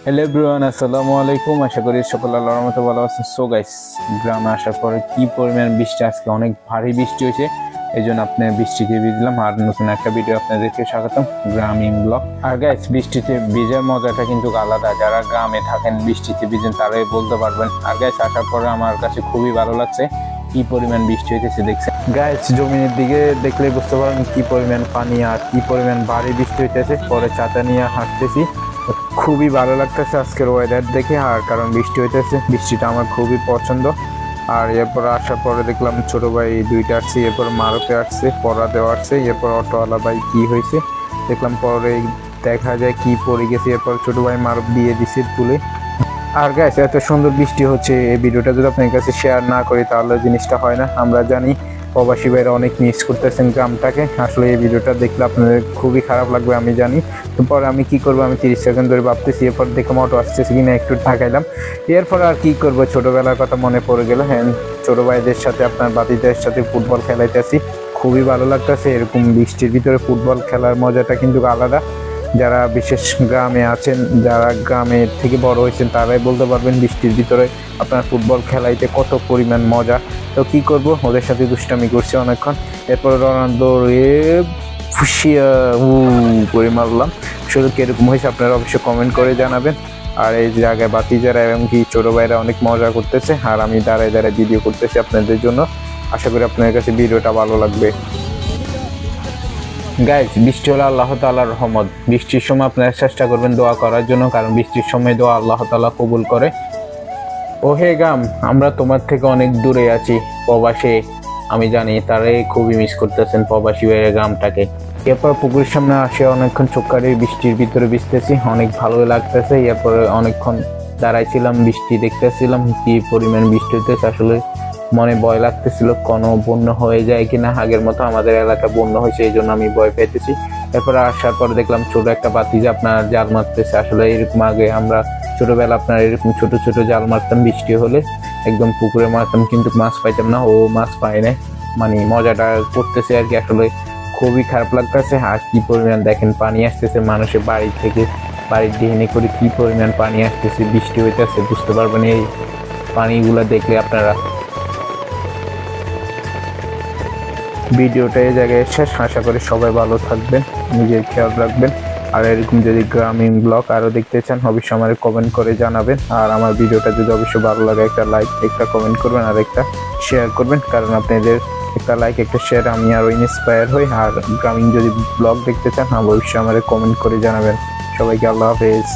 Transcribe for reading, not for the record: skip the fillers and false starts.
Hello everyone, আসসালামু আলাইকুম। আশা করি সকল আল্লাহর রহমতে ভালো আছেন। সো গাইস, গ্রামে আসার পরে কি পরিমাণ বৃষ্টি, আজকে অনেক ভারী বৃষ্টি হয়েছে, এই জন্য আপনার বৃষ্টিতে ভিজলাম। আর নতুন একটা ভিডিও আপনাদেরকে স্বাগতম, গ্রামীণ ব্লগ। আর গাইস, বৃষ্টিতে ভিজার মজাটা কিন্তু আলাদা। যারা গ্রামে থাকেন, বৃষ্টিতে ভিজেন, তারাই বলতে পারবেন। আর গাইস, আসার পরে আমার কাছে খুবই ভালো লাগছে। কি পরিমাণ বৃষ্টি হইতেছে দেখছেন গাইস, জমিনের দিকে দেখলে বুঝতে পারেন কি পরিমাণ পানি আর কি পরিমাণ ভারী বৃষ্টি হইতেছে। পরে ছাতা নিয়ে হাঁটতেছি, খুবই ভালো লাগতেছে আজকের ওয়েদার দেখে। আর কারণ বৃষ্টি হইতেছে, বৃষ্টিটা আমার খুবই পছন্দ। আর এরপর আসার পরে দেখলাম ছোট ভাই দুইটা আসছে, এরপর মারুতি আসছে, পড়াতেও আসছে, এরপর অটোওয়ালা ভাই কি হয়েছে দেখলাম, পরে দেখা যায় কি পড়ে গেছে। এরপর ছোট ভাই মারুপ দিয়ে দিছে তুলে। আর গাইস, এত সুন্দর বৃষ্টি হচ্ছে, এই ভিডিওটা যদি আপনার কাছে শেয়ার না করি তাহলে জিনিসটা হয় না। আমরা জানি প্রবাসী ভাইরা অনেক মিস করতেছেন গ্রামটাকে। আসলে এই ভিডিওটা দেখলে আপনাদের খুবই খারাপ লাগবে, আমি জানি। তারপর আমি কি করবো, আমি 30 সেকেন্ড ধরে ভাবতেছি। এরপর দেখলাম অটো আসতেছে কিনা, একটু ঠাকাইলাম। এরপর আর কি করবো, ছোটবেলার কথা মনে পড়ে গেল। হ্যাঁ, ছোট ভাইদের সাথে, আপনার বাতিদের সাথে ফুটবল খেলাইতেছি, খুবই ভালো লাগতেছে। এরকম বৃষ্টির ভিতরে ফুটবল খেলার মজাটা কিন্তু আলাদা। যারা বিশেষ গ্রামে আছেন, যারা গ্রামের থেকে বড় হয়েছেন, তারাই বলতে পারবেন বৃষ্টির ভিতরে আপনার ফুটবল খেলাইতে কত পরিমাণ মজা। তো কি করব, ওদের সাথে দুষ্টামি করছি অনেকক্ষণ। এরপর রোনালদো ফুসিয়া করে মারলাম। শুধু কিরকম হয়েছে আপনারা অবশ্যই কমেন্ট করে জানাবেন। আর এই জায়গায় বাতি যারা এবং কি ছোটো ভাইরা অনেক মজা করতেছে, আর আমি দাঁড়ায় দাঁড়ায় ভিডিও করতেছি আপনাদের জন্য। আশা করি আপনাদের কাছে ভিডিওটা ভালো লাগবে। গাইজ, বৃষ্টি হলো আল্লাহ তাআলার রহমত। বৃষ্টির সময় আপনারা চেষ্টা করবেন দোয়া করার জন্য, কারণ বৃষ্টির সময় দোয়া আল্লাহ তাআলা কবুল করে। ও হে গ্রাম, আমরা তোমার থেকে অনেক দূরে আছি। প্রবাসে আমি জানি তারাই খুবই মিস করতেছেন প্রবাসী হয়ে গ্রামটাকে। এরপর পুকুরের সামনে আসে অনেকক্ষণ চোখ কাটিয়ে বৃষ্টির ভিতরে ভিজতেছি, অনেক ভালোই লাগতেছে। এরপরে অনেকক্ষণ দাঁড়াইছিলাম, বৃষ্টি দেখতেছিলাম কি পরিমাণ বৃষ্টি হইতেছে। আসলে মনে ভয় লাগতেছিল কোনো বন্যা হয়ে যায় কিনা। আগের মতো আমাদের এলাকা বন্যা হয়েছে, এই জন্য আমি ভয় পেতেছি। এরপরে আসার পর দেখলাম ছোট একটা বাতিজা আপনার জাল মারতেছে। আসলে এরকম আগে আমরা ছোটবেলা আপনার এরকম ছোট ছোট জাল মারতাম, বৃষ্টি হলে একদম পুকুরে মারতাম, কিন্তু মাছ পাইতাম না। ও মাছ পায় না, মানে মজাটা করতেছে আর কি। আসলে খুবই খারাপ লাগতেছে। আর কি পরিমাণ দেখেন পানি আসতেছে, মানুষের বাড়ি থেকে বাড়ির ডিহিনি করে কি পরিমাণ পানি আসতেছে, বৃষ্টি হইতেছে, বুঝতে পারবেন এই পানিগুলো দেখলে আপনারা। ভিডিওটা এই জায়গায় শেষ। আশা করি সবাই ভালো থাকবেন, নিজের খেয়াল রাখবেন। আর এরকম যদি গ্রামীণ ব্লগ আরও দেখতে চান অবশ্যই আমার কমেন্ট করে জানাবেন। আর আমার ভিডিওটা যদি অবশ্যই ভালো লাগে, একটা লাইক, একটা কমেন্ট করবেন, আর একটা শেয়ার করবেন, কারণ আপনাদের একটা লাইক, একটা শেয়ার আমি আরও ইন্সপায়ার হই। আর গ্রামীণ যদি ব্লগ দেখতে চান অবশ্যই আমার কমেন্ট করে জানাবেন। সবাইকে আল্লাহ হাফেজ।